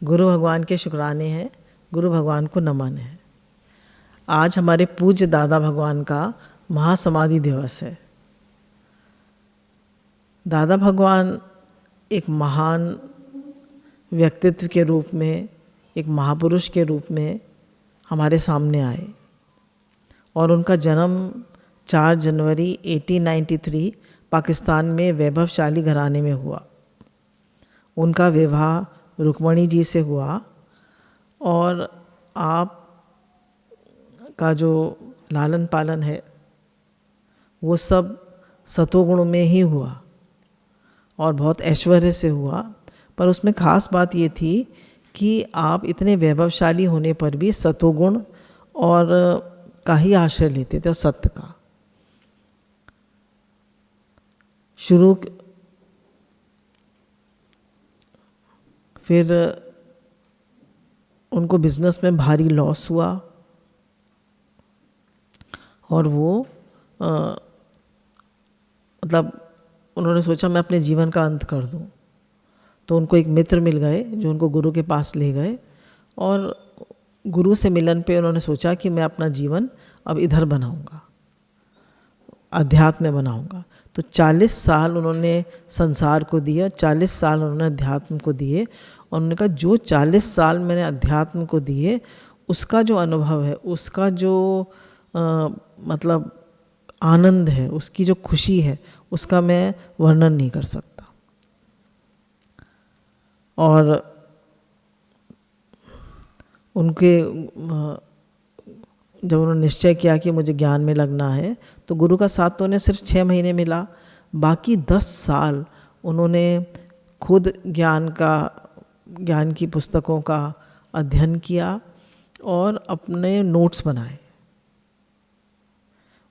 गुरु भगवान के शुक्राने हैं, गुरु भगवान को नमन है। आज हमारे पूज्य दादा भगवान का महासमाधि दिवस है। दादा भगवान एक महान व्यक्तित्व के रूप में, एक महापुरुष के रूप में हमारे सामने आए और उनका जन्म 4 जनवरी 1893 पाकिस्तान में वैभवशाली घराने में हुआ। उनका विवाह रुक्मणी जी से हुआ और आप का जो लालन पालन है वो सब सतोगुण में ही हुआ और बहुत ऐश्वर्य से हुआ। पर उसमें ख़ास बात ये थी कि आप इतने वैभवशाली होने पर भी सतोगुण और का ही आश्रय लेते थे और सत्य का। फिर उनको बिजनेस में भारी लॉस हुआ और वो मतलब उन्होंने सोचा मैं अपने जीवन का अंत कर दूं। तो उनको एक मित्र मिल गए जो उनको गुरु के पास ले गए और गुरु से मिलन पे उन्होंने सोचा कि मैं अपना जीवन अब इधर बनाऊंगा, अध्यात्म में बनाऊंगा। तो 40 साल उन्होंने संसार को दिए, 40 साल उन्होंने अध्यात्म को दिए और उन्होंने कहा जो 40 साल मैंने अध्यात्म को दिए उसका जो अनुभव है, उसका जो मतलब आनंद है, उसकी जो खुशी है, उसका मैं वर्णन नहीं कर सकता। और उनके जब उन्होंने निश्चय किया कि मुझे ज्ञान में लगना है तो गुरु का साथ तो उन्हें सिर्फ 6 महीने मिला, बाकी 10 साल उन्होंने खुद ज्ञान की पुस्तकों का अध्ययन किया और अपने नोट्स बनाए।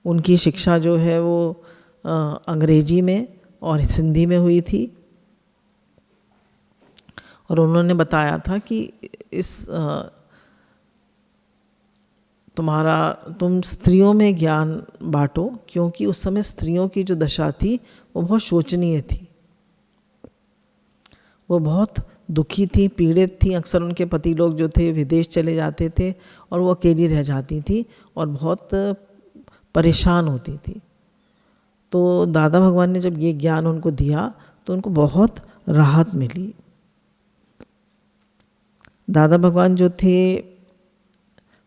उनकी शिक्षा जो है वो अंग्रेजी में और हिंदी में हुई थी और उन्होंने बताया था कि तुम स्त्रियों में ज्ञान बांटो, क्योंकि उस समय स्त्रियों की जो दशा थी वो बहुत शोचनीय थी। वो बहुत दुखी थी, पीड़ित थी। अक्सर उनके पति लोग जो थे विदेश चले जाते थे और वो अकेली रह जाती थी और बहुत परेशान होती थी। तो दादा भगवान ने जब ये ज्ञान उनको दिया तो उनको बहुत राहत मिली। दादा भगवान जो थे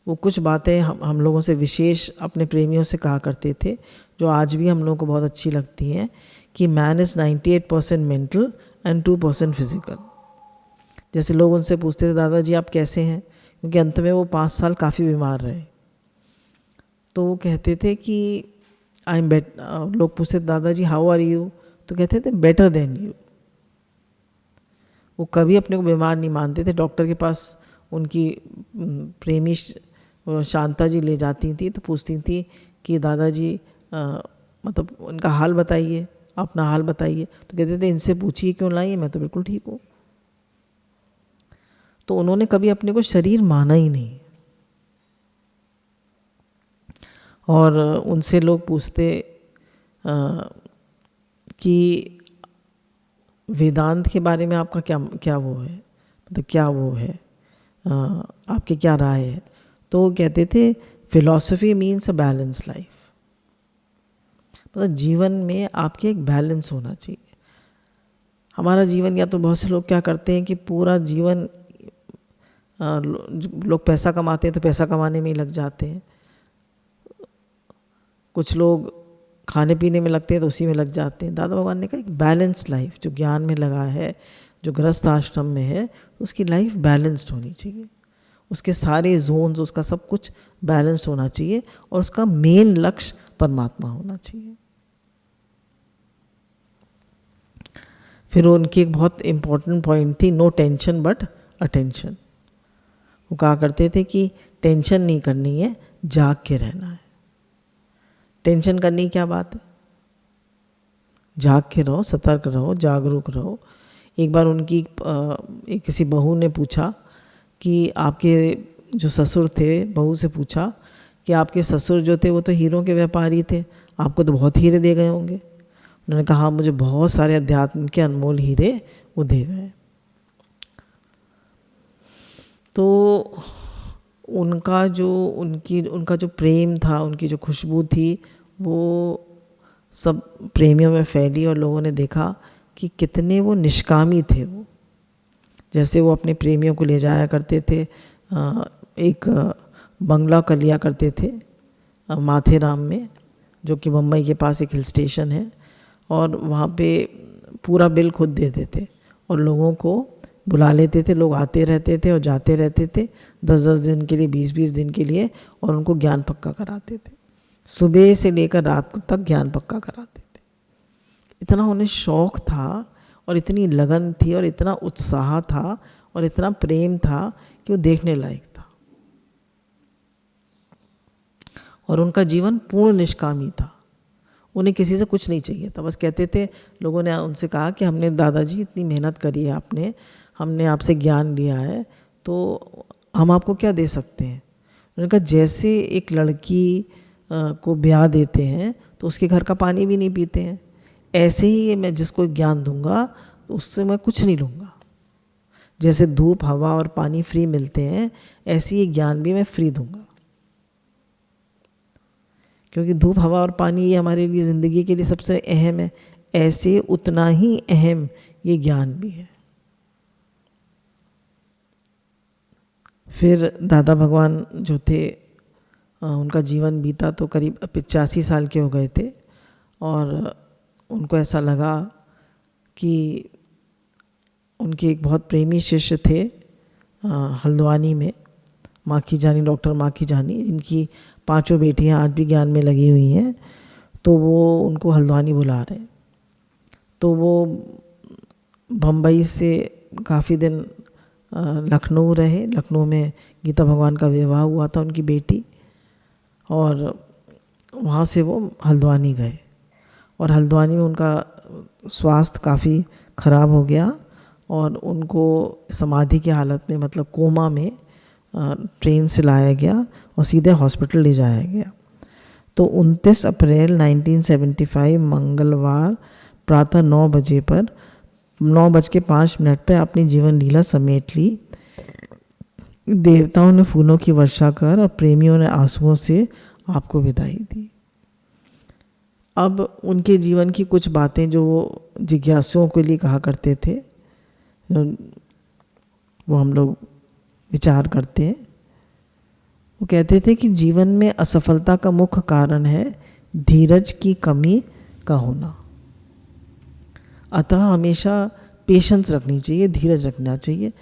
वो कुछ बातें हम लोगों से विशेष अपने प्रेमियों से कहा करते थे जो आज भी हम लोगों को बहुत अच्छी लगती हैं कि man is 98% mental and 2% physical. जैसे लोग उनसे पूछते थे दादाजी आप कैसे हैं, क्योंकि अंत में वो 5 साल काफ़ी बीमार रहे। तो वो कहते थे कि आई एम लोग पूछते दादाजी हाउ आर यू, तो कहते थे बेटर देन यू। वो कभी अपने को बीमार नहीं मानते थे। डॉक्टर के पास उनकी प्रेमी शांता जी ले जाती थी तो पूछती थी कि दादाजी मतलब उनका हाल बताइए, अपना हाल बताइए। तो कहते थे इनसे पूछिए क्यों लाई, मैं तो बिल्कुल ठीक हूँ। तो उन्होंने कभी अपने को शरीर माना ही नहीं। और उनसे लोग पूछते कि वेदांत के बारे में आपका क्या वो है, मतलब क्या वो है, आपकी क्या राय है। तो वो कहते थे philosophy means a balance life, मतलब जीवन में आपके एक बैलेंस होना चाहिए। हमारा जीवन, या तो बहुत से लोग क्या करते हैं कि पूरा जीवन लोग पैसा कमाते हैं तो पैसा कमाने में ही लग जाते हैं, कुछ लोग खाने पीने में लगते हैं तो उसी में लग जाते हैं। दादा भगवान ने कहा एक बैलेंस लाइफ, जो ज्ञान में लगा है, जो गृहस्थ आश्रम में है, उसकी लाइफ बैलेंस्ड होनी चाहिए। उसके सारे जोन्स, उसका सब कुछ बैलेंस्ड होना चाहिए और उसका मेन लक्ष्य परमात्मा होना चाहिए। फिर उनकी एक बहुत इम्पोर्टेंट पॉइंट थी नो टेंशन बट अटेंशन। वो कहा करते थे कि टेंशन नहीं करनी है, जाग के रहना है। टेंशन करनी क्या बात है, जाग के रहो, सतर्क रहो, जागरूक रहो। एक बार उनकी एक किसी बहू ने पूछा कि आपके जो ससुर थे, बहू से पूछा कि आपके ससुर जो थे वो तो हीरों के व्यापारी थे, आपको तो बहुत हीरे दे गए होंगे। उन्होंने कहा मुझे बहुत सारे अध्यात्म के अनमोल हीरे वो दे गए। तो उनका जो प्रेम था, उनकी जो खुशबू थी, वो सब प्रेमियों में फैली और लोगों ने देखा कि कितने वो निष्कामी थे। वो जैसे वो अपने प्रेमियों को ले जाया करते थे, एक बंगला कर लिया करते थे माथेरान में, जो कि मुंबई के पास एक हिल स्टेशन है, और वहाँ पे पूरा बिल खुद देते थे और लोगों को बुला लेते थे। लोग आते रहते थे और जाते रहते थे 10-10 दिन के लिए, 20-20 दिन के लिए, और उनको ज्ञान पक्का कराते थे। सुबह से लेकर रात तक ज्ञान पक्का कराते थे। इतना उन्हें शौक़ था और इतनी लगन थी और इतना उत्साह था और इतना प्रेम था कि वो देखने लायक था। और उनका जीवन पूर्ण निष्कामी था। उन्हें किसी से कुछ नहीं चाहिए था। बस कहते थे, लोगों ने उनसे कहा कि हमने दादाजी इतनी मेहनत करी है, हमने आपसे ज्ञान लिया है, तो हम आपको क्या दे सकते हैं। उन्होंने कहा, जैसे एक लड़की को ब्याह देते हैं तो उसके घर का पानी भी नहीं पीते हैं, ऐसे ही मैं जिसको ज्ञान दूंगा तो उससे मैं कुछ नहीं लूँगा। जैसे धूप, हवा और पानी फ्री मिलते हैं, ऐसे ही ज्ञान भी मैं फ्री दूंगा। क्योंकि धूप, हवा और पानी ये हमारे लिए ज़िंदगी के लिए सबसे अहम है, ऐसे उतना ही अहम ये ज्ञान भी है। फिर दादा भगवान जो थे, उनका जीवन बीता तो करीब 85 साल के हो गए थे, और उनको ऐसा लगा कि उनके एक बहुत प्रेमी शिष्य थे हल्द्वानी में, माखी जानी, डॉक्टर माखी जानी, इनकी 5 बेटियां आज भी ज्ञान में लगी हुई हैं। तो वो उनको हल्द्वानी बुला रहे हैं। तो वो बम्बई से काफ़ी दिन लखनऊ रहे। लखनऊ में गीता भगवान का विवाह हुआ था, उनकी बेटी, और वहाँ से वो हल्द्वानी गए। और हल्द्वानी में उनका स्वास्थ्य काफ़ी ख़राब हो गया और उनको समाधि की हालत में, मतलब कोमा में, ट्रेन से लाया गया और सीधे हॉस्पिटल ले जाया गया। तो 29 अप्रैल 1975 मंगलवार प्रातः 9:05 पर अपनी जीवन लीला समेट ली। देवताओं ने फूलों की वर्षा कर और प्रेमियों ने आंसुओं से आपको विदाई दी। अब उनके जीवन की कुछ बातें जो वो जिज्ञासुओं के लिए कहा करते थे, वो हम लोग विचार करते हैं। वो कहते थे कि जीवन में असफलता का मुख्य कारण है धीरज की कमी का होना। अतः हमेशा पेशेंस रखनी चाहिए, धीरज रखना चाहिए।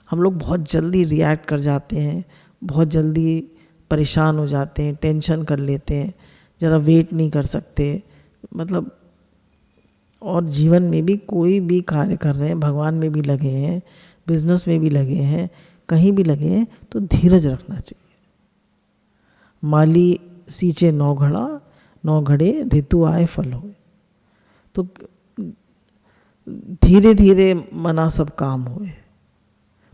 हम लोग बहुत जल्दी रिएक्ट कर जाते हैं, बहुत जल्दी परेशान हो जाते हैं, टेंशन कर लेते हैं, ज़रा वेट नहीं कर सकते। मतलब, और जीवन में भी कोई भी कार्य कर रहे हैं, भगवान में भी लगे हैं, बिजनेस में भी लगे हैं, कहीं भी लगे हैं, तो धीरज रखना चाहिए। माली सींचे 9 घड़े ऋतु आए फल होए। तो धीरे धीरे मना सब काम हुए।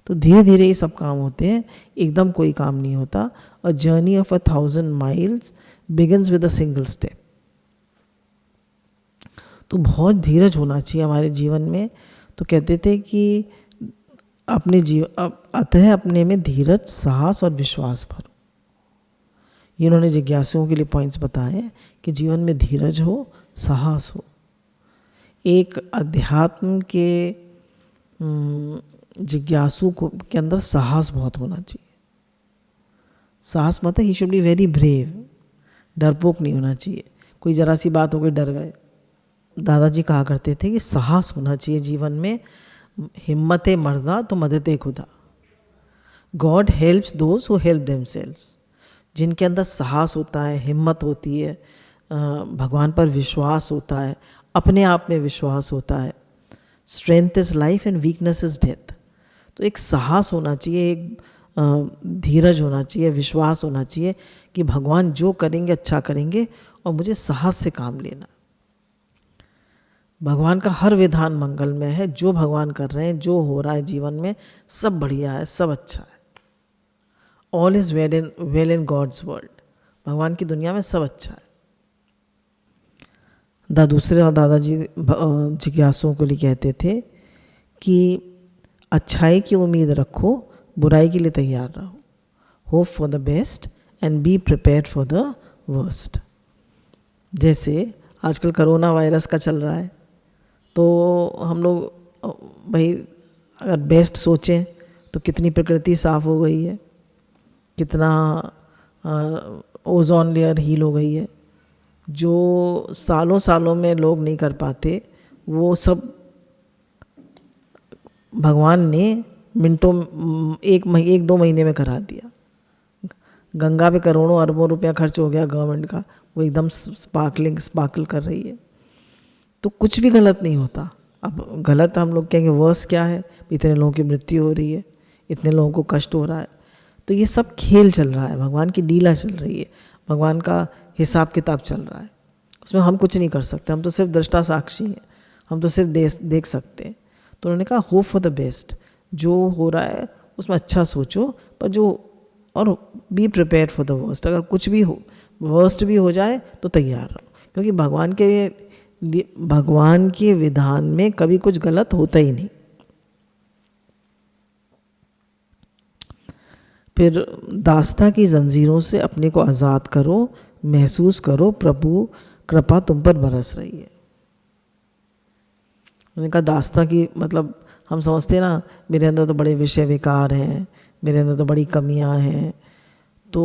तो धीरे धीरे ही सब काम होते हैं, एकदम कोई काम नहीं होता। A journey of 1000 miles begins with a single step. तो बहुत धीरज होना चाहिए हमारे जीवन में। तो कहते थे कि अतः अपने में धीरज, साहस और विश्वास भरो। ये उन्होंने जिज्ञासुओं के लिए पॉइंट्स बताए कि जीवन में धीरज हो, साहस हो। एक अध्यात्म के जिज्ञासु के अंदर साहस बहुत होना चाहिए। साहस मतलब he should be very brave, डरपोक नहीं होना चाहिए। कोई ज़रा सी बात हो गई, डर गए। दादाजी कहा करते थे कि साहस होना चाहिए जीवन में। हिम्मत मर्दा तो मदद खुदा। God helps those who help themselves. जिनके अंदर साहस होता है, हिम्मत होती है, भगवान पर विश्वास होता है, अपने आप में विश्वास होता है। Strength is life and weakness is death. तो एक साहस होना चाहिए, एक धीरज होना चाहिए, विश्वास होना चाहिए कि भगवान जो करेंगे अच्छा करेंगे और मुझे साहस से काम लेना। भगवान का हर विधान मंगलमय है। जो भगवान कर रहे हैं, जो हो रहा है जीवन में, सब बढ़िया है, सब अच्छा है। All is well in God's world. भगवान की दुनिया में सब अच्छा है। दूसरे दादाजी जिज्ञासुओं के लिए कहते थे कि अच्छाई की उम्मीद रखो बुराई के लिए तैयार रहो। Hope for the best and be prepare for the worst. जैसे आजकल कोरोना वायरस का चल रहा है, तो हम लोग भाई अगर बेस्ट सोचें तो कितनी प्रकृति साफ़ हो गई है, कितना ओजोन लेयर हील हो गई है। जो सालों सालों में लोग नहीं कर पाते वो सब भगवान ने मिनटों, एक दो महीने में करा दिया। गंगा पे करोड़ों अरबों रुपया खर्च हो गया गवर्नमेंट का, वो एकदम स्पार्कल कर रही है। तो कुछ भी गलत नहीं होता। अब गलत हम लोग कहेंगे वर्स क्या है, इतने लोगों की मृत्यु हो रही है, इतने लोगों को कष्ट हो रहा है। तो ये सब खेल चल रहा है, भगवान की लीला चल रही है, भगवान का हिसाब किताब चल रहा है, उसमें हम कुछ नहीं कर सकते। हम तो सिर्फ दृष्टा साक्षी हैं, हम तो सिर्फ देख सकते हैं। तो उन्होंने कहा होप फॉर द बेस्ट, जो हो रहा है उसमें अच्छा सोचो, पर जो और be prepared for the worst. अगर कुछ भी हो, वर्स्ट भी हो जाए तो तैयार रहो, क्योंकि भगवान के विधान में कभी कुछ गलत होता ही नहीं। फिर दास्ता की जंजीरों से अपने को आज़ाद करो, महसूस करो प्रभु कृपा तुम पर बरस रही है। उन्होंने कहा दास्ता की मतलब हम समझते हैं ना, मेरे अंदर तो बड़े विषय विकार हैं, मेरे अंदर तो बड़ी कमियां हैं। तो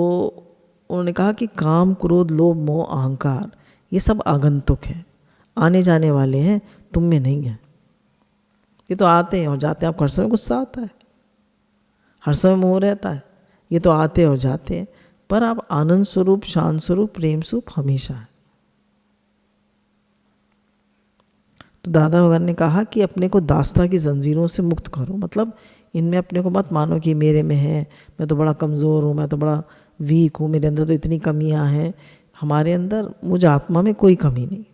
उन्होंने कहा कि काम क्रोध लोभ मोह अहंकार ये सब आगंतुक हैं, आने जाने वाले हैं, तुम में नहीं है। ये तो आते हैं और जाते हैं। आपको हर समय गुस्सा आता है, हर समय मोह रहता है, ये तो आते और जाते हैं, पर आप आनंद स्वरूप, शांत स्वरूप, प्रेम स्वरूप हमेशा है। तो दादा भगवान ने कहा कि अपने को दास्ता की जंजीरों से मुक्त करो, मतलब इनमें अपने को मत मानो कि मेरे में है, मैं तो बड़ा कमज़ोर हूँ, मैं तो बड़ा वीक हूँ, मेरे अंदर तो इतनी कमियां हैं। हमारे अंदर, मुझ आत्मा में कोई कमी नहीं,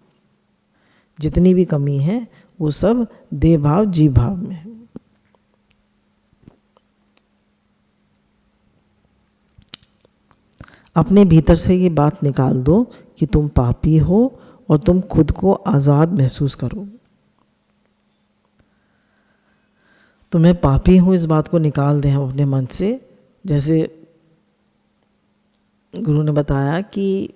जितनी भी कमी है वो सब देह भाव जीव भाव में है। अपने भीतर से ये बात निकाल दो कि तुम पापी हो और तुम खुद को आज़ाद महसूस करो। तो मैं पापी हूँ, इस बात को निकाल दें हम अपने मन से। जैसे गुरु ने बताया कि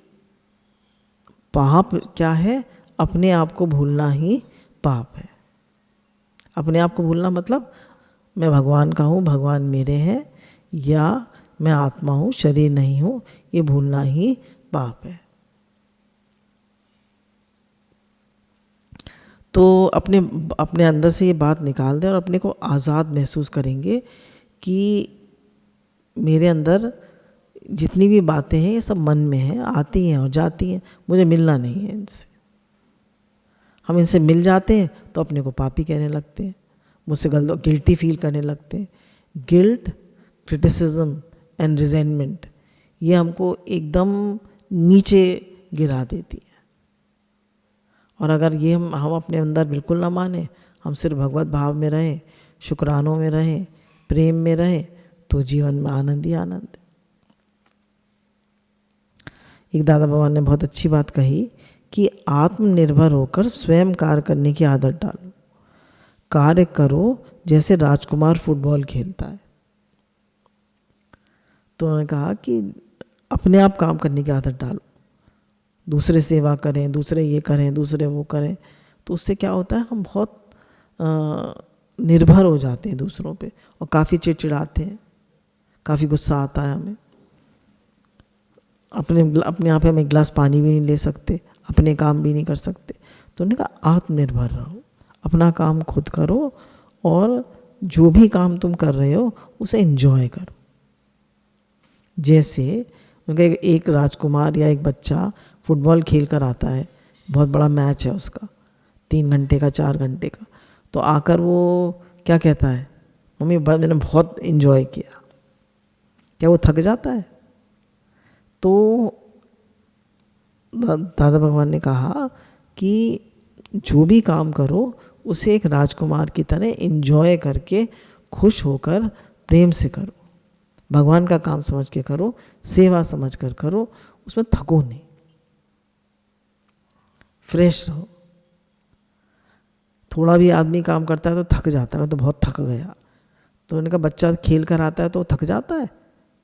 पाप क्या है, अपने आप को भूलना ही पाप है। अपने आप को भूलना मतलब मैं भगवान का हूँ, भगवान मेरे हैं, या मैं आत्मा हूँ, शरीर नहीं हूँ, ये भूलना ही पाप है। तो अपने अंदर से ये बात निकाल दें और अपने को आज़ाद महसूस करेंगे कि मेरे अंदर जितनी भी बातें हैं ये सब मन में हैं, आती हैं और जाती हैं, मुझे मिलना नहीं है इनसे। हम इनसे मिल जाते हैं तो अपने को पापी कहने लगते हैं, मुझसे गिल्टी फील करने लगते हैं। गिल्ट, क्रिटिसिज्म एंड रिजेंटमेंट ये हमको एकदम नीचे गिरा देती है। और अगर ये हम अपने अंदर बिल्कुल ना माने, हम सिर्फ भगवत भाव में रहें, शुक्रानों में रहें, प्रेम में रहें, तो जीवन में आनंद ही आनंद है। एक दादा भगवान ने बहुत अच्छी बात कही कि आत्मनिर्भर होकर स्वयं कार्य करने की आदत डालो। कार्य करो जैसे राजकुमार फुटबॉल खेलता है। तो उन्होंने कहा कि अपने आप काम करने की आदत डालो, दूसरे सेवा करें, दूसरे ये करें, दूसरे वो करें। तो उससे क्या होता है, हम बहुत निर्भर हो जाते हैं दूसरों पे और काफ़ी चिड़चिड़ाते हैं, काफ़ी गुस्सा आता है हमें। अपने आप हम एक गिलास पानी भी नहीं ले सकते, अपने काम भी नहीं कर सकते। तो उन्होंने कहा आत्मनिर्भर रहो, अपना काम खुद करो और जो भी काम तुम कर रहे हो उसे एंजॉय करो। जैसे उनका एक राजकुमार या एक बच्चा फुटबॉल खेल कर आता है, बहुत बड़ा मैच है उसका, 3 घंटे का, 4 घंटे का, तो आकर वो क्या कहता है, मम्मी मैंने बहुत एंजॉय किया। क्या वो थक जाता है? तो दादा भगवान ने कहा कि जो भी काम करो उसे एक राजकुमार की तरह एंजॉय करके, खुश होकर, प्रेम से करो, भगवान का काम समझ के करो, सेवा समझ कर करो, उसमें थको नहीं, फ्रेश रहो। थोड़ा भी आदमी काम करता है तो थक जाता है, मैं तो बहुत थक गया, तो उन्होंने कहा बच्चा खेल कर आता है तो थक जाता है,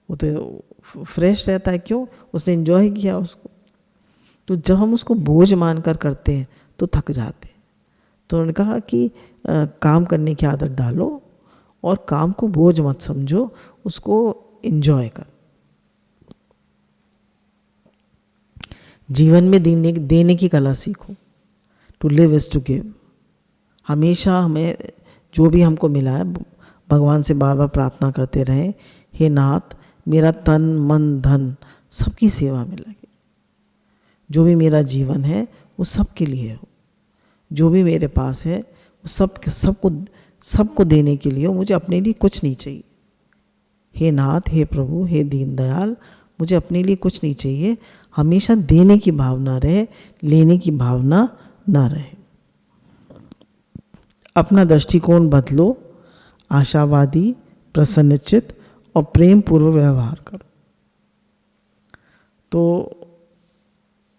वो तो फ्रेश रहता है, क्यों? उसने एंजॉय किया उसको। तो जब हम उसको बोझ मानकर करते हैं तो थक जाते हैं। तो उन्होंने कहा कि काम करने की आदत डालो और काम को बोझ मत समझो, उसको एंजॉय कर। जीवन में देने की कला सीखो। To live is to give. हमेशा हमें जो भी हमको मिला है भगवान से बार बार प्रार्थना करते रहें, हे नाथ मेरा तन मन धन सबकी सेवा में लगे। जो भी मेरा जीवन है वो सबके लिए हो, जो भी मेरे पास है वो सबको देने के लिए हो, मुझे अपने लिए कुछ नहीं चाहिए। हे नाथ, हे प्रभु, हे दीन दयाल, मुझे अपने लिए कुछ नहीं चाहिए। हमेशा देने की भावना रहे, लेने की भावना ना रहे। अपना दृष्टिकोण बदलो, आशावादी, प्रसन्नचित और प्रेम पूर्वक व्यवहार करो। तो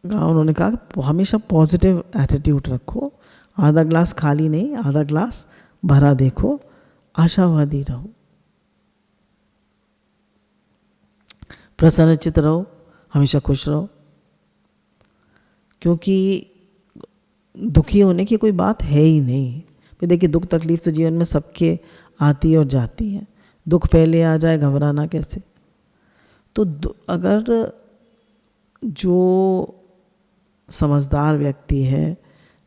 उन्होंने कहा हमेशा पॉजिटिव एटीट्यूड रखो, आधा ग्लास खाली नहीं आधा ग्लास भरा देखो, आशावादी रहो, प्रसन्नचित रहो, हमेशा खुश रहो। क्योंकि दुखी होने की कोई बात है ही नहीं। फिर देखिए दुख तकलीफ तो जीवन में सबके आती और जाती है, दुख पहले आ जाए घबराना कैसे। तो अगर जो समझदार व्यक्ति है,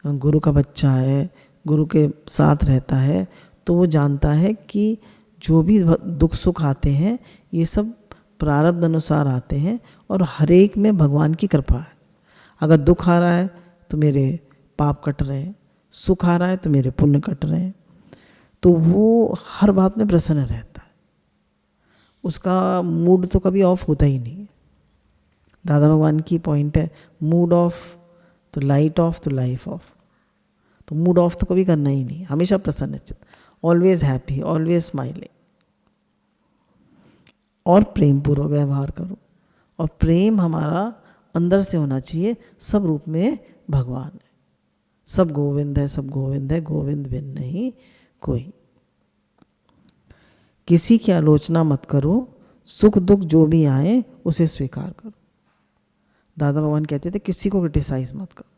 गुरु का बच्चा है, गुरु के साथ रहता है, तो वो जानता है कि जो भी दुख सुख आते हैं ये सब प्रारब्ध अनुसार आते हैं और हर एक में भगवान की कृपा है। अगर दुख आ रहा है तो मेरे पाप कट रहे हैं, सुख आ रहा है तो मेरे पुण्य कट रहे हैं, तो वो हर बात में प्रसन्न रहता है, उसका मूड तो कभी ऑफ होता ही नहीं। दादा भगवान की पॉइंट है, मूड ऑफ तो लाइट ऑफ तो लाइफ ऑफ। तो मूड ऑफ तो कभी करना ही नहीं, हमेशा प्रसन्नचित, ऑलवेज हैप्पी, ऑलवेज स्माइलिंग। और प्रेम पूर्वक व्यवहार करो। और प्रेम हमारा अंदर से होना चाहिए, सब रूप में भगवान है, सब गोविंद है, सब गोविंद है, गोविंद बिन नहीं कोई। किसी की आलोचना मत करो, सुख दुख जो भी आए उसे स्वीकार करो। दादा भगवान कहते थे किसी को क्रिटिसाइज मत करो।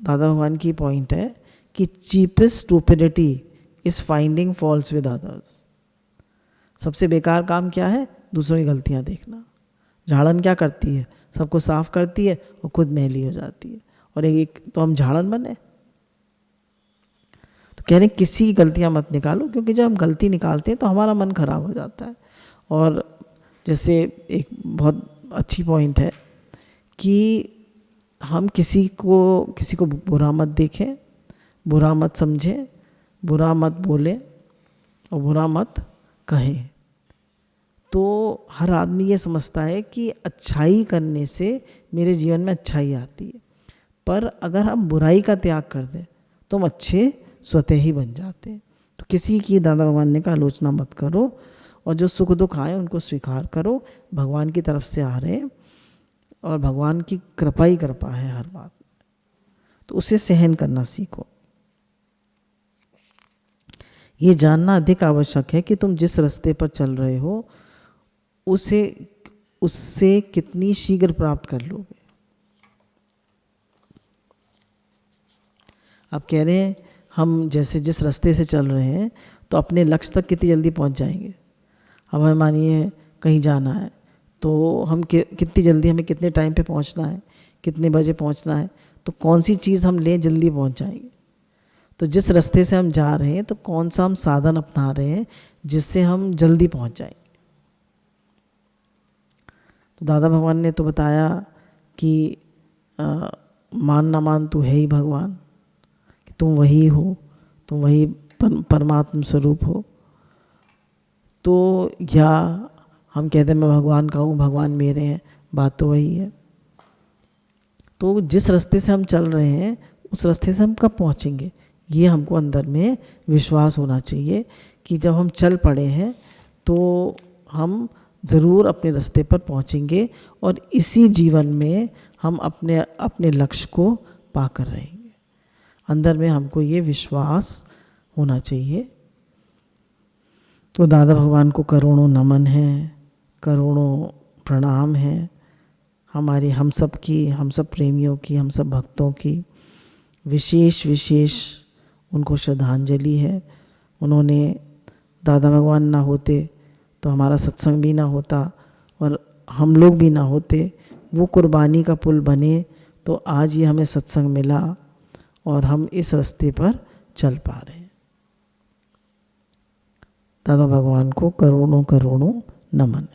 दादा भगवान की पॉइंट है कि cheapest stupidity is finding faults with others. सबसे बेकार काम क्या है? दूसरों की गलतियां देखना। झाड़न क्या करती है? सबको साफ करती है और खुद मैली हो जाती है, और एक तो हम झाड़न बने। तो कह रहे हैं किसी की गलतियां मत निकालो, क्योंकि जब हम गलती निकालते हैं तो हमारा मन खराब हो जाता है। और जैसे एक बहुत अच्छी पॉइंट है कि हम किसी को बुरा मत देखें, बुरा मत समझें, बुरा मत बोलें और बुरा मत कहें। तो हर आदमी ये समझता है कि अच्छाई करने से मेरे जीवन में अच्छाई आती है, पर अगर हम बुराई का त्याग कर दें तो हम अच्छे स्वतः ही बन जाते हैं। तो किसी की, दादा भगवान ने कहा, आलोचना मत करो, और जो सुख दुख आए उनको स्वीकार करो, भगवान की तरफ से आ रहे हैं और भगवान की कृपा ही कृपा है हर बात, तो उसे सहन करना सीखो। ये जानना अधिक आवश्यक है कि तुम जिस रास्ते पर चल रहे हो उससे कितनी शीघ्र प्राप्त कर लोगे। आप कह रहे हैं हम जैसे जिस रास्ते से चल रहे हैं तो अपने लक्ष्य तक कितनी जल्दी पहुंच जाएंगे। अब हमें मानिए कहीं जाना है तो हम कितनी जल्दी, हमें कितने टाइम पे पहुंचना है, कितने बजे पहुंचना है, तो कौन सी चीज़ हम लें जल्दी पहुंच जाएंगे। तो जिस रास्ते से हम जा रहे हैं तो कौन सा हम साधन अपना रहे हैं जिससे हम जल्दी पहुंच जाएंगे। तो दादा भगवान ने तो बताया कि मान ना मान तू है ही भगवान, कि तुम वही हो, तुम वही परमात्म स्वरूप हो। तो या हम कहते हैं मैं भगवान का हूँ, भगवान मेरे हैं, बात तो वही है। तो जिस रास्ते से हम चल रहे हैं उस रास्ते से हम कब पहुँचेंगे, ये हमको अंदर में विश्वास होना चाहिए कि जब हम चल पड़े हैं तो हम ज़रूर अपने रास्ते पर पहुँचेंगे और इसी जीवन में हम अपने लक्ष्य को पाकर रहेंगे। अंदर में हमको ये विश्वास होना चाहिए तो दादा भगवान को करोड़ों नमन है, करोड़ों प्रणाम है। हमारी हम सब की, हम सब प्रेमियों की, हम सब भक्तों की विशेष विशेष उनको श्रद्धांजलि है। उन्होंने, दादा भगवान ना होते तो हमारा सत्संग भी ना होता और हम लोग भी ना होते। वो कुर्बानी का पुल बने तो आज ये हमें सत्संग मिला और हम इस रास्ते पर चल पा रहे हैं। दादा भगवान को करोड़ों करोड़ों नमन।